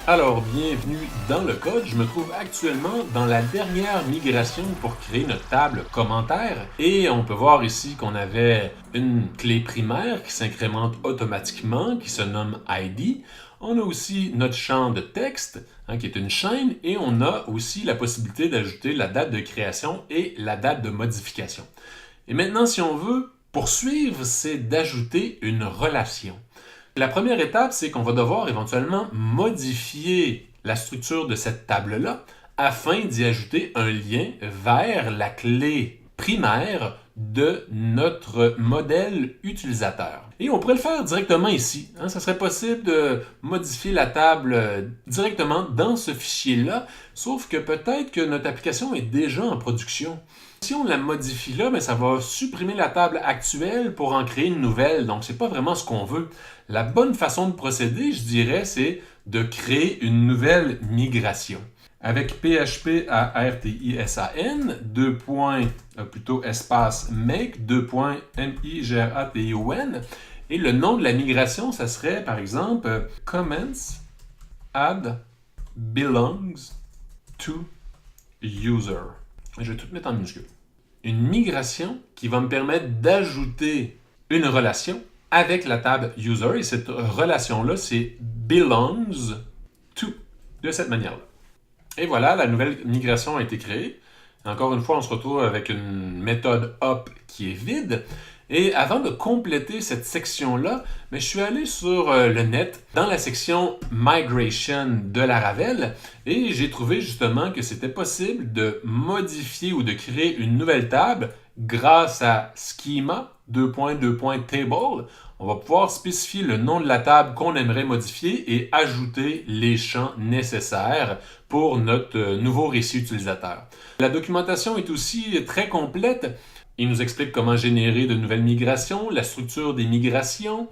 Alors, bienvenue dans le code. Je me trouve actuellement dans la dernière migration pour créer notre table commentaires. Et on peut voir ici qu'on avait une clé primaire qui s'incrémente automatiquement, qui se nomme ID. On a aussi notre champ de texte, qui est une chaîne, et on a aussi la possibilité d'ajouter la date de création et la date de modification. Et maintenant, si on veut poursuivre, c'est d'ajouter une relation. La première étape, c'est qu'on va devoir éventuellement modifier la structure de cette table-là afin d'y ajouter un lien vers la clé primaire de notre modèle utilisateur. Et on pourrait le faire directement ici. Ça serait possible de modifier la table directement dans ce fichier-là, sauf que peut-être que notre application est déjà en production. Si on la modifie là, ça va supprimer la table actuelle pour en créer une nouvelle. Donc, ce n'est pas vraiment ce qu'on veut. La bonne façon de procéder, je dirais, c'est de créer une nouvelle migration. Avec PHP à RTISAN, espace make, migration. Et le nom de la migration, ça serait, par exemple, comments add belongs to user. Je vais tout mettre en minuscule. Une migration qui va me permettre d'ajouter une relation avec la table user. Et cette relation-là, c'est belongs to, de cette manière-là. Et voilà, la nouvelle migration a été créée. Encore une fois, on se retrouve avec une méthode up qui est vide. Et avant de compléter cette section-là, je suis allé sur le net dans la section Migration de Laravel et j'ai trouvé justement que c'était possible de modifier ou de créer une nouvelle table grâce à Schema 2.2.table. On va pouvoir spécifier le nom de la table qu'on aimerait modifier et ajouter les champs nécessaires pour notre nouveau récit utilisateur. La documentation est aussi très complète. Il nous explique comment générer de nouvelles migrations, la structure des migrations,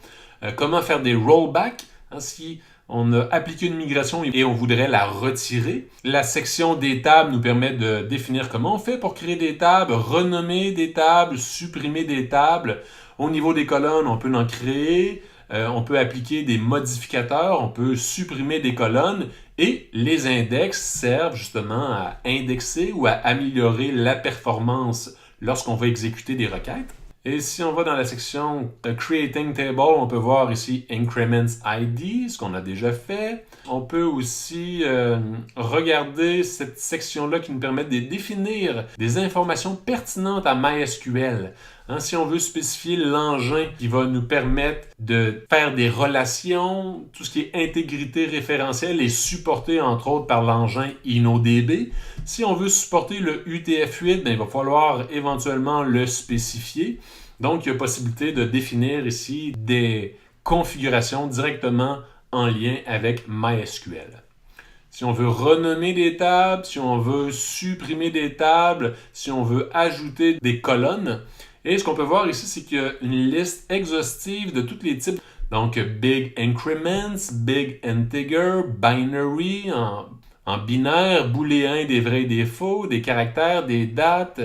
comment faire des rollbacks, si on a appliqué une migration et on voudrait la retirer. La section des tables nous permet de définir comment on fait pour créer des tables, renommer des tables, supprimer des tables. Au niveau des colonnes, on peut en créer, on peut appliquer des modificateurs, on peut supprimer des colonnes et les index servent justement à indexer ou à améliorer la performance lorsqu'on va exécuter des requêtes. Et si on va dans la section Creating Table, on peut voir ici Increments ID, ce qu'on a déjà fait. On peut aussi regarder cette section-là qui nous permet de définir des informations pertinentes à MySQL. Si on veut spécifier l'engin qui va nous permettre de faire des relations, tout ce qui est intégrité référentielle est supporté entre autres par l'engin InnoDB. Si on veut supporter le UTF-8, il va falloir éventuellement le spécifier. Donc, il y a possibilité de définir ici des configurations directement en lien avec MySQL. Si on veut renommer des tables, si on veut supprimer des tables, si on veut ajouter des colonnes. Et ce qu'on peut voir ici, c'est qu'il y a une liste exhaustive de tous les types. Donc, big increments, big integer, binary, en binaire, booléen, des vrais et des faux, des caractères, des dates,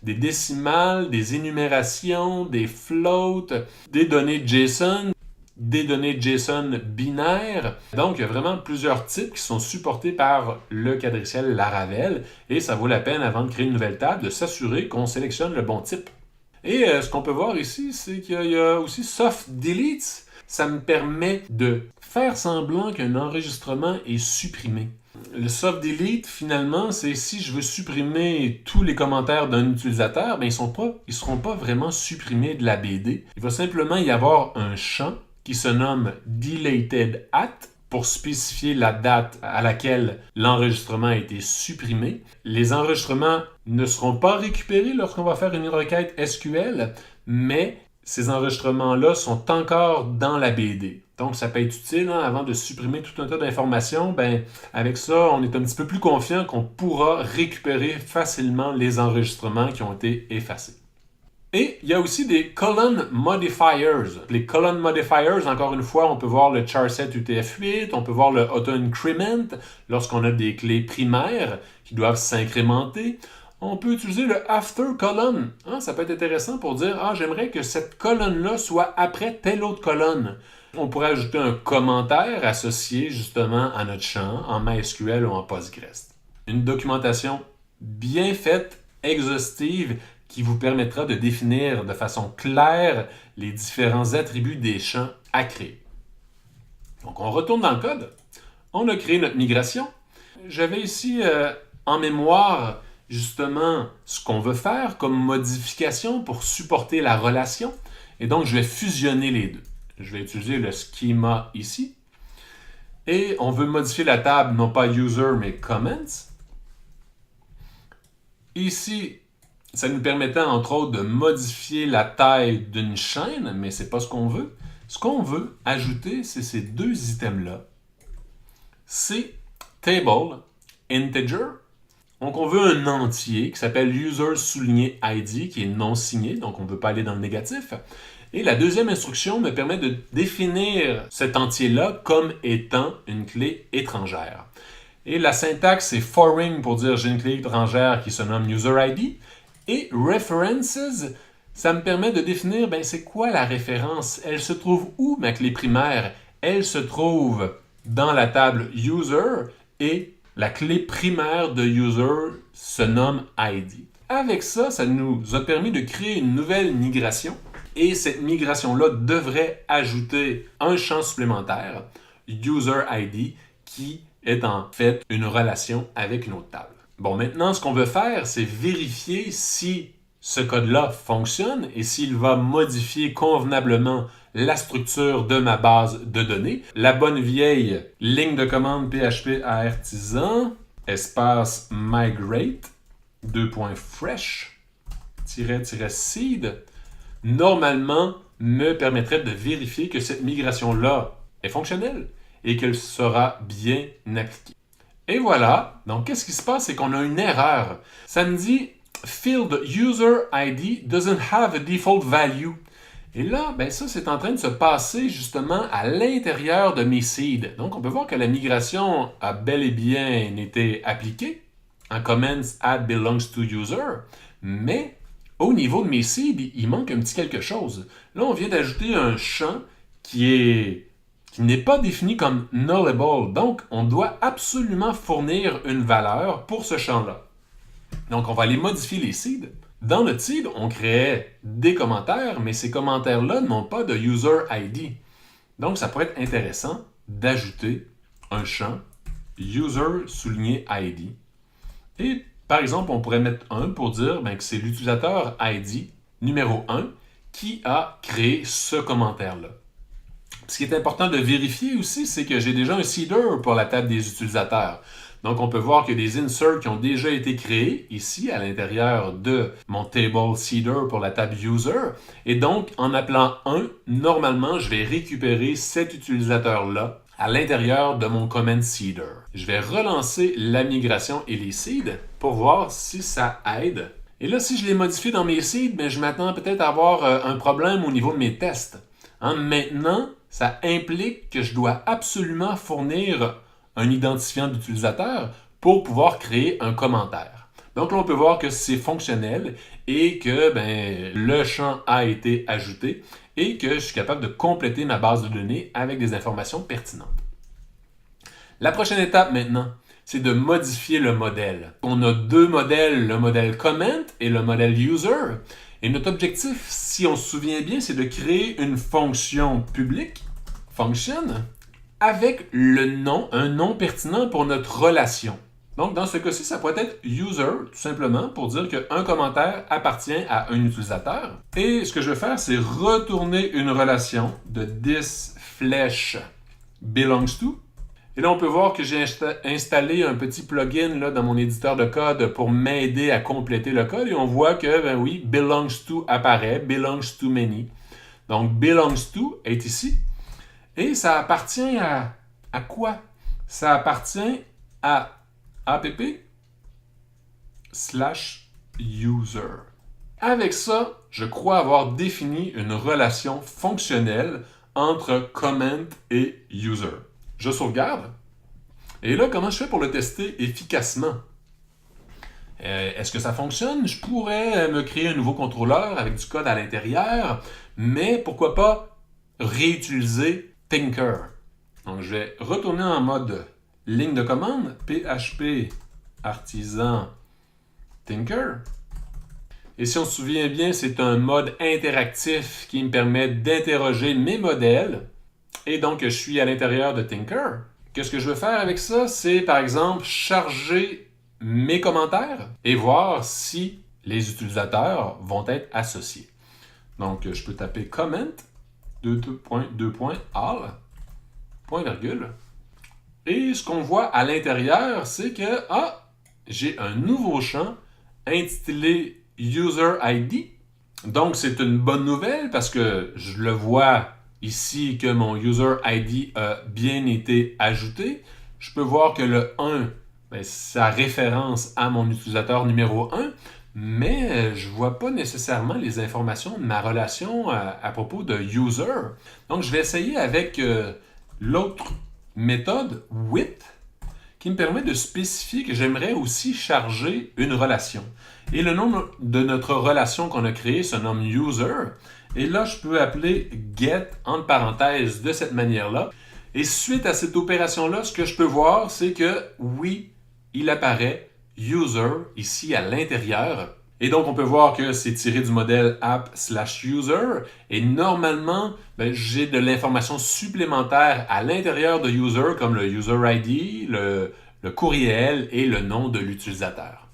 des décimales, des énumérations, des floats, des données JSON, des données JSON binaires. Donc, il y a vraiment plusieurs types qui sont supportés par le quadriciel Laravel et ça vaut la peine, avant de créer une nouvelle table, de s'assurer qu'on sélectionne le bon type. Et ce qu'on peut voir ici, c'est qu'il y a aussi Soft Delete. Ça me permet de faire semblant qu'un enregistrement est supprimé. Le Soft Delete, finalement, c'est si je veux supprimer tous les commentaires d'un utilisateur, ils ne seront pas vraiment supprimés de la BD. Il va simplement y avoir un champ qui se nomme Deleted at pour spécifier la date à laquelle l'enregistrement a été supprimé. Les enregistrements ne seront pas récupérés lorsqu'on va faire une requête SQL, mais ces enregistrements-là sont encore dans la BD. Donc, ça peut être utile avant de supprimer tout un tas d'informations. Avec ça, on est un petit peu plus confiant qu'on pourra récupérer facilement les enregistrements qui ont été effacés. Et il y a aussi des column modifiers. Les column modifiers, encore une fois, on peut voir le charset UTF-8, on peut voir le auto-increment lorsqu'on a des clés primaires qui doivent s'incrémenter. On peut utiliser le after column. Ça peut être intéressant pour dire « j'aimerais que cette colonne-là soit après telle autre colonne ». On pourrait ajouter un commentaire associé justement à notre champ en MySQL ou en Postgres. Une documentation bien faite, exhaustive, qui vous permettra de définir de façon claire les différents attributs des champs à créer. Donc, on retourne dans le code. On a créé notre migration. J'avais ici en mémoire justement ce qu'on veut faire comme modification pour supporter la relation. Et donc, je vais fusionner les deux. Je vais utiliser le schema ici. Et on veut modifier la table, non pas user, mais comments. Ici, ça nous permettait entre autres de modifier la taille d'une chaîne, mais ce n'est pas ce qu'on veut. Ce qu'on veut ajouter, c'est ces deux items-là. C'est table, integer. Donc, on veut un entier qui s'appelle user-id, qui est non signé, donc on ne veut pas aller dans le négatif. Et la deuxième instruction me permet de définir cet entier-là comme étant une clé étrangère. Et la syntaxe, c'est foreign pour dire j'ai une clé étrangère qui se nomme user-id. Et references, ça me permet de définir c'est quoi la référence. Elle se trouve où, ma clé primaire? Elle se trouve dans la table user et la clé primaire de user se nomme id. Avec ça, ça nous a permis de créer une nouvelle migration. Et cette migration-là devrait ajouter un champ supplémentaire, user-id, qui est en fait une relation avec une autre table. Bon, maintenant, ce qu'on veut faire, c'est vérifier si ce code-là fonctionne et s'il va modifier convenablement la structure de ma base de données. La bonne vieille ligne de commande PHP artisan, espace migrate, :fresh, -seed, normalement me permettrait de vérifier que cette migration-là est fonctionnelle et qu'elle sera bien appliquée. Et voilà, donc qu'est-ce qui se passe, c'est qu'on a une erreur. Ça me dit « Field user ID doesn't have a default value ». Et là, ça, c'est en train de se passer justement à l'intérieur de mes seeds. Donc, on peut voir que la migration a bel et bien été appliquée en comments add belongs to user, mais au niveau de mes seeds, il manque un petit quelque chose. Là, on vient d'ajouter un champ qui n'est pas défini comme nullable. Donc, on doit absolument fournir une valeur pour ce champ-là. Donc, on va aller modifier les seeds. Dans notre seed, on créait des commentaires, mais ces commentaires-là n'ont pas de user ID. Donc, ça pourrait être intéressant d'ajouter un champ user-id. Et, par exemple, on pourrait mettre 1 pour dire que c'est l'utilisateur ID numéro 1 qui a créé ce commentaire-là. Ce qui est important de vérifier aussi, c'est que j'ai déjà un seeder pour la table des utilisateurs. Donc, on peut voir qu'il y a des inserts qui ont déjà été créés ici à l'intérieur de mon table seeder pour la table user. Et donc, en appelant 1, normalement, je vais récupérer cet utilisateur-là à l'intérieur de mon comment seeder. Je vais relancer la migration et les seeds pour voir si ça aide. Et là, si je les modifie dans mes seeds, je m'attends peut-être à avoir un problème au niveau de mes tests. Maintenant, ça implique que je dois absolument fournir un identifiant d'utilisateur pour pouvoir créer un commentaire. Donc là, on peut voir que c'est fonctionnel et que le champ a été ajouté et que je suis capable de compléter ma base de données avec des informations pertinentes. La prochaine étape maintenant, c'est de modifier le modèle. On a deux modèles, le modèle comment et le modèle user. Et notre objectif, si on se souvient bien, c'est de créer une fonction publique, function, avec un nom pertinent pour notre relation. Donc, dans ce cas-ci, ça pourrait être user, tout simplement, pour dire qu'un commentaire appartient à un utilisateur. Et ce que je vais faire, c'est retourner une relation de this flèche belongs to. Et là, on peut voir que j'ai installé un petit plugin là, dans mon éditeur de code pour m'aider à compléter le code. Et on voit que, oui, belongs to apparaît, belongs to many. Donc, belongs to est ici. Et ça appartient à quoi? Ça appartient à app/user. Avec ça, je crois avoir défini une relation fonctionnelle entre comment et user. Je sauvegarde. Et là, comment je fais pour le tester efficacement? Est-ce que ça fonctionne? Je pourrais me créer un nouveau contrôleur avec du code à l'intérieur, mais pourquoi pas réutiliser Tinker. Donc, je vais retourner en mode ligne de commande, PHP artisan Tinker. Et si on se souvient bien, c'est un mode interactif qui me permet d'interroger mes modèles. Et donc, je suis à l'intérieur de Tinker. Qu'est-ce que je veux faire avec ça? C'est, par exemple, charger mes commentaires et voir si les utilisateurs vont être associés. Donc, je peux taper comment, all, point virgule. Et ce qu'on voit à l'intérieur, c'est que, j'ai un nouveau champ intitulé User ID. Donc, c'est une bonne nouvelle parce que je le vois ici que mon User ID a bien été ajouté. Je peux voir que le 1, ça référence à mon utilisateur numéro 1, mais je ne vois pas nécessairement les informations de ma relation à propos de user. Donc, je vais essayer avec l'autre méthode, with, qui me permet de spécifier que j'aimerais aussi charger une relation. Et le nom de notre relation qu'on a créée se nomme user. Et là, je peux appeler get entre parenthèses de cette manière-là. Et suite à cette opération-là, ce que je peux voir, c'est que oui, il apparaît user ici à l'intérieur. Et donc, on peut voir que c'est tiré du modèle app/user. Et normalement, j'ai de l'information supplémentaire à l'intérieur de user, comme le user ID, le courriel et le nom de l'utilisateur.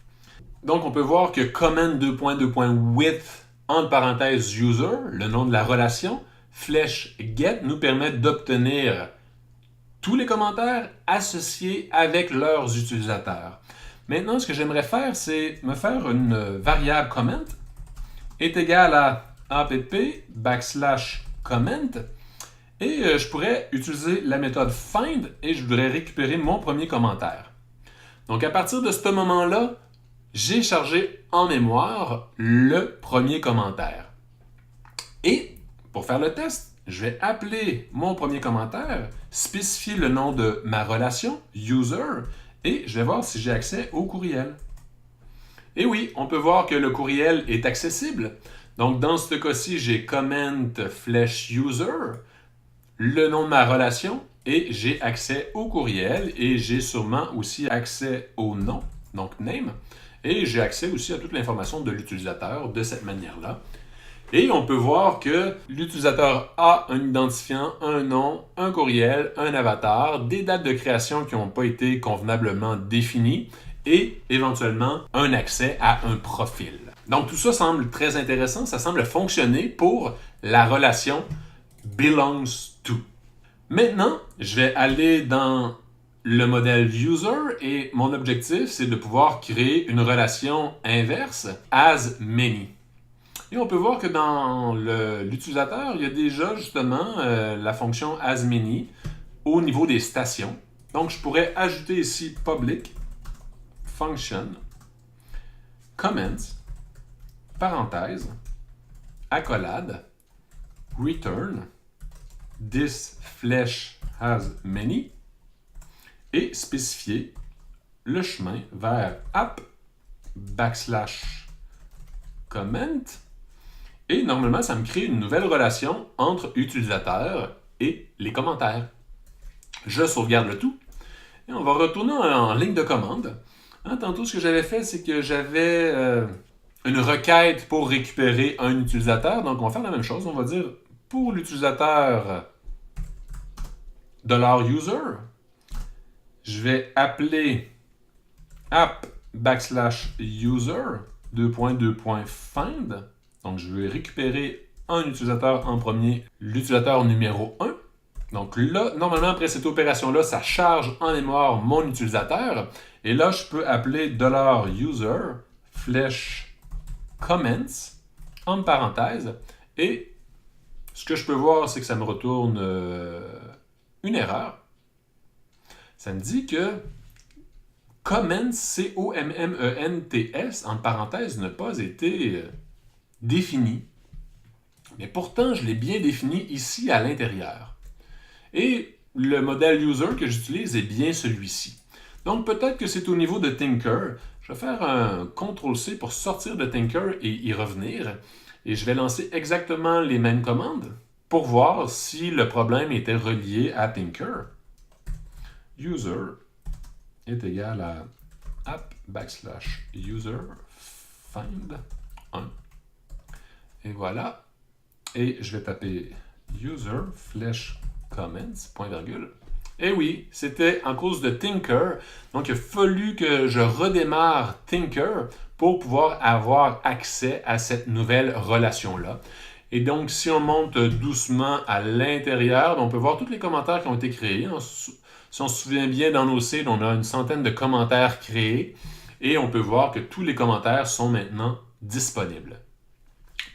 Donc, on peut voir que comment:2.2.with, entre parenthèses user, le nom de la relation, flèche get nous permet d'obtenir tous les commentaires associés avec leurs utilisateurs. Maintenant, ce que j'aimerais faire, c'est me faire une variable comment est égale à app/comment et je pourrais utiliser la méthode find et je voudrais récupérer mon premier commentaire. Donc, à partir de ce moment-là, j'ai chargé en mémoire le premier commentaire. Et pour faire le test, je vais appeler mon premier commentaire, spécifier le nom de ma relation, user, et je vais voir si j'ai accès au courriel. Et oui, on peut voir que le courriel est accessible. Donc, dans ce cas-ci, j'ai comment/user, le nom de ma relation, et j'ai accès au courriel, et j'ai sûrement aussi accès au nom, donc name, et j'ai accès aussi à toute l'information de l'utilisateur de cette manière-là. Et on peut voir que l'utilisateur a un identifiant, un nom, un courriel, un avatar, des dates de création qui n'ont pas été convenablement définies et éventuellement un accès à un profil. Donc tout ça semble très intéressant, ça semble fonctionner pour la relation belongs to. Maintenant, je vais aller dans le modèle user et mon objectif c'est de pouvoir créer une relation inverse as many. Et on peut voir que dans l'utilisateur, il y a déjà justement la fonction as many au niveau des stations. Donc, je pourrais ajouter ici public function comments, parenthèse, accolade, return, this flèche has many et spécifier le chemin vers app/comment. Et normalement, ça me crée une nouvelle relation entre utilisateurs et les commentaires. Je sauvegarde le tout. Et on va retourner en ligne de commande. Tantôt, ce que j'avais fait, c'est que j'avais une requête pour récupérer un utilisateur. Donc, on va faire la même chose. On va dire pour l'utilisateur $user, je vais appeler app/user, find. Donc, je vais récupérer un utilisateur en premier, l'utilisateur numéro 1. Donc là, normalement, après cette opération-là, ça charge en mémoire mon utilisateur. Et là, je peux appeler $user, flèche comments, entre parenthèses. Et ce que je peux voir, c'est que ça me retourne une erreur. Ça me dit que comments, C-O-M-M-E-N-T-S, entre parenthèses, n'a pas été défini. Mais pourtant, je l'ai bien défini ici à l'intérieur. Et le modèle user que j'utilise est bien celui-ci. Donc peut-être que c'est au niveau de Tinker. Je vais faire un CTRL-C pour sortir de Tinker et y revenir. Et je vais lancer exactement les mêmes commandes. pour voir si le problème était relié à Thinker. User est égal à app/user find 1. Et voilà. Et je vais taper user flèche comments, point virgule. Et oui, c'était en cause de Thinker. Donc, il a fallu que je redémarre Thinker pour pouvoir avoir accès à cette nouvelle relation-là. Et donc, si on monte doucement à l'intérieur, on peut voir tous les commentaires qui ont été créés. Si on se souvient bien, dans nos seeds, on a une centaine de commentaires créés. Et on peut voir que tous les commentaires sont maintenant disponibles.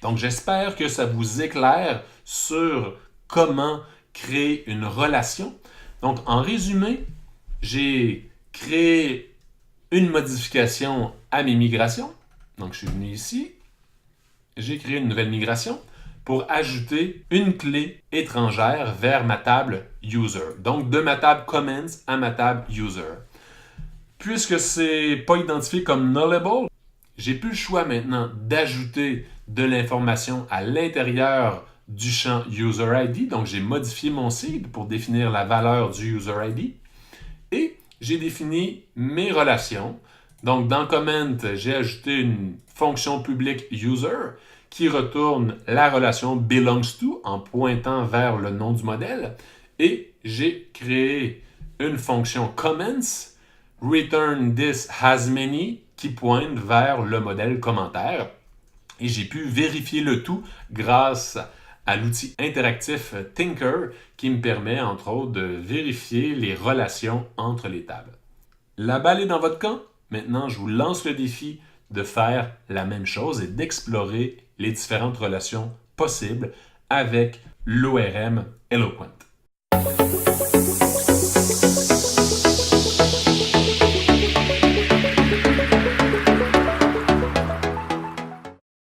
Donc, j'espère que ça vous éclaire sur comment créer une relation. Donc, en résumé, j'ai créé une modification à mes migrations. Donc, je suis venu ici. J'ai créé une nouvelle migration pour ajouter une clé étrangère vers ma table user. Donc, de ma table comments à ma table user. Puisque ce n'est pas identifié comme nullable, j'ai plus le choix maintenant d'ajouter de l'information à l'intérieur du champ User ID. Donc, j'ai modifié mon seed pour définir la valeur du User ID. Et j'ai défini mes relations. Donc, dans Comment, j'ai ajouté une fonction publique User qui retourne la relation belongs to en pointant vers le nom du modèle. Et j'ai créé une fonction Comments return this has many qui pointe vers le modèle commentaire. Et j'ai pu vérifier le tout grâce à l'outil interactif Thinker qui me permet entre autres de vérifier les relations entre les tables. La balle est dans votre camp. Maintenant, je vous lance le défi de faire la même chose et d'explorer les différentes relations possibles avec l'ORM Eloquent.